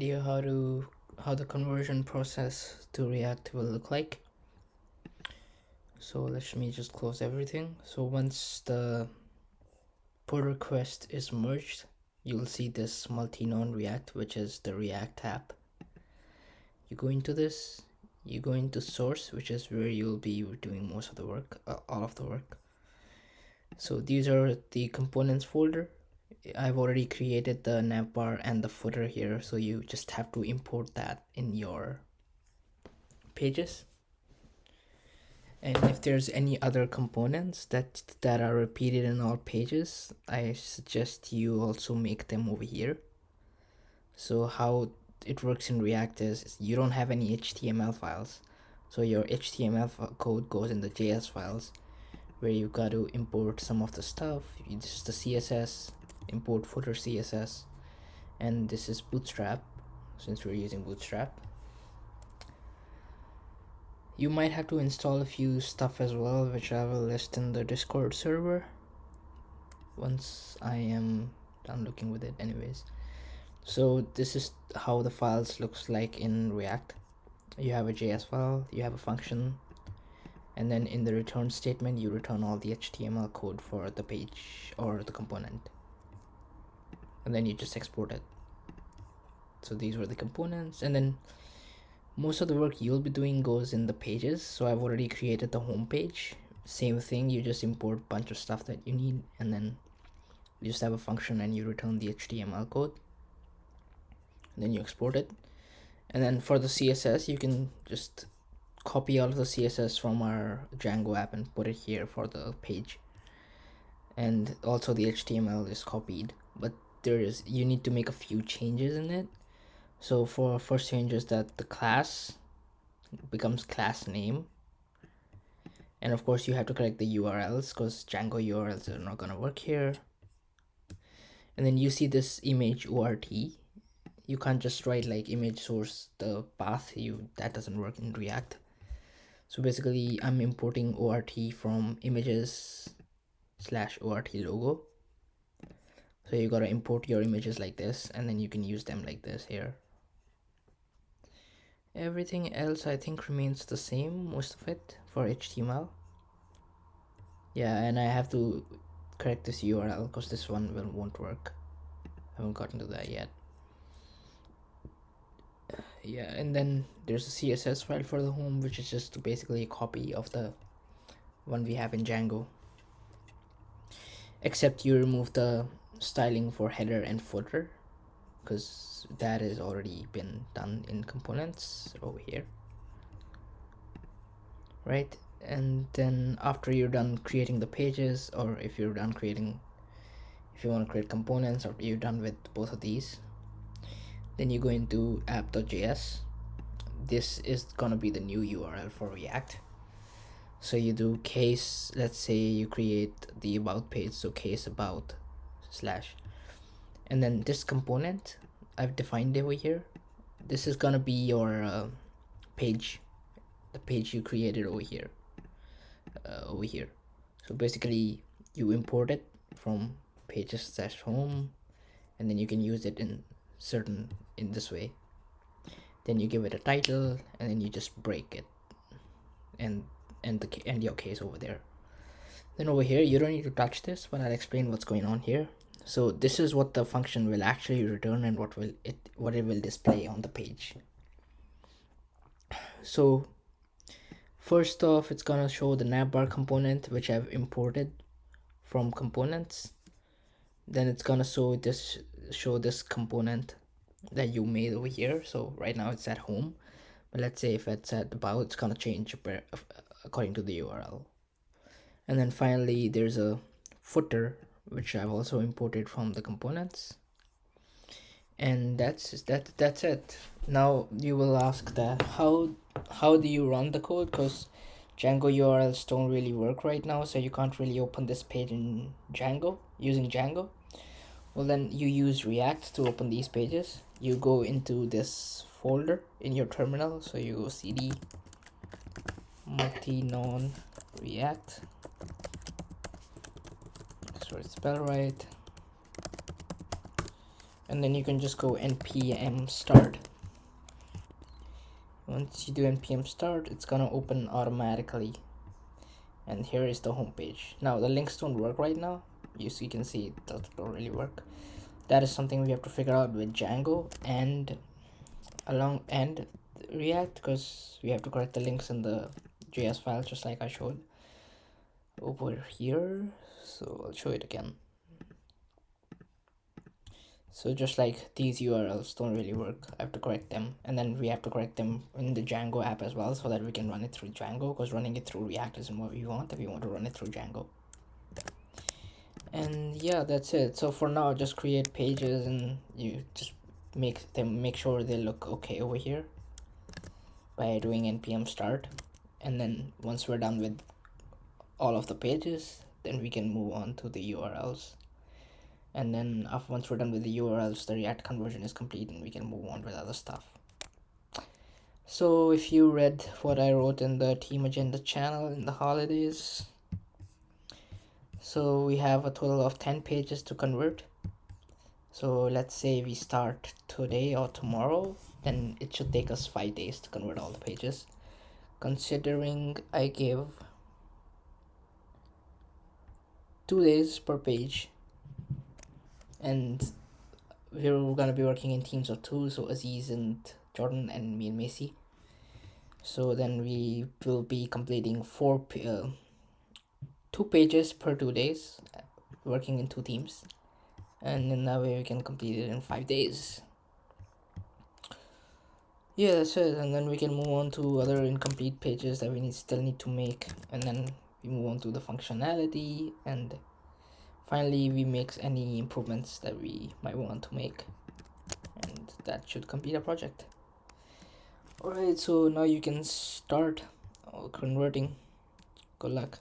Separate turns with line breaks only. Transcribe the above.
idea how the conversion process to React will look like. So let me just close everything. So once the pull request is merged, you'll see this multi-node React, which is the React app. You go into this, you go into source, which is where you'll be doing most of the work, all of the work. So these are the components folder. I've already created the navbar and the footer here, so you just have to import that in your pages. And if there's any other components that are repeated in all pages, I suggest you also make them over here. So how it works in React is you don't have any HTML files, so your HTML code goes in the JS files, where you've got to import some of the stuff. This is the CSS, import footer CSS, and this is Bootstrap, since we're using Bootstrap. You might have to install a few stuff as well, which I will list in the Discord server once I am done looking with it anyways. So this is how the files looks like in React. You have a JS file, you have a function, and then in the return statement you return all the HTML code for the page or the component, and then you just export it. So these were the components, and then most of the work you'll be doing goes in the pages. So I've already created the home page. Same thing, you just import a bunch of stuff that you need, and then you just have a function and you return the HTML code, and then you export it. And then for the CSS, you can just copy all of the CSS from our Django app and put it here for the page. And also the HTML is copied, but you need to make a few changes in it. So for first change is that the class becomes class name, and of course you have to correct the URLs because Django URLs are not gonna work here. And then you see this image ORT. You can't just write like image source the path, that doesn't work in React. So basically I'm importing ORT from images /ORT logo. So you gotta import your images like this, and then you can use them like this here. Everything else I think remains the same, most of it, for HTML. Yeah, and I have to correct this URL because this one won't work. I haven't gotten to that yet. Yeah, and then there's a CSS file for the home, which is just basically a copy of the one we have in Django, except you remove the styling for header and footer because that has already been done in components over here, right? And then after you're done creating the pages, or if you want to create components, or you're done with both of these, then you go into app.js. This is gonna be the new URL for React. So you do case, let's say you create the about page, so case about slash, and then this component I've defined over here, this is gonna be your page, the page you created over here. So basically you import it from pages/home, and then you can use it in this way. Then you give it a title, and then you just break it and end your case over there. Then over here you don't need to touch this, but I'll explain what's going on here. So this is what the function will actually return and what it will display on the page. So first off, it's gonna show the navbar component, which I've imported from components. Then it's gonna show this component that you made over here. So right now it's at home, but let's say if it's at about, it's gonna change according to the URL. And then finally there's a footer, which I've also imported from the components. And that's it. Now you will ask that how do you run the code, because Django URLs don't really work right now, so you can't really open this page in Django using Django. Well, then you use React to open these pages. You go into this folder in your terminal, so you go cd multi-node React, so it's spelled right, and then you can just go npm start. Once you do npm start, it's gonna open automatically, and here is the home page. Now the links don't work right now. You can see it don't really work. That is something we have to figure out with Django and React, because we have to correct the links in the JS file, just like I showed over here. So I'll show it again. So just like these URLs don't really work, I have to correct them, and then we have to correct them in the Django app as well, so that we can run it through Django, because running it through React isn't what we want if we want to run it through Django. And yeah, that's it. So for now, just create pages, and you just make sure they look okay over here by doing npm start. And then once we're done with all of the pages, then we can move on to the URLs. And then once we're done with the URLs, the React conversion is complete, and we can move on with other stuff. So if you read what I wrote in the Team Agenda channel in the holidays, so we have a total of 10 pages to convert. So let's say we start today or tomorrow, then it should take us 5 days to convert all the pages. Considering I give 2 days per page, and we're gonna be working in teams of 2, so Aziz and Jordan and me and Macy. So then we will be completing 2 pages per 2 days, working in 2 teams, and then that way we can complete it in 5 days. Yeah, that's it. And then we can move on to other incomplete pages that we still need to make, and then we move on to the functionality, and finally we make any improvements that we might want to make, and that should complete a project. Alright, so now you can start converting. Good luck.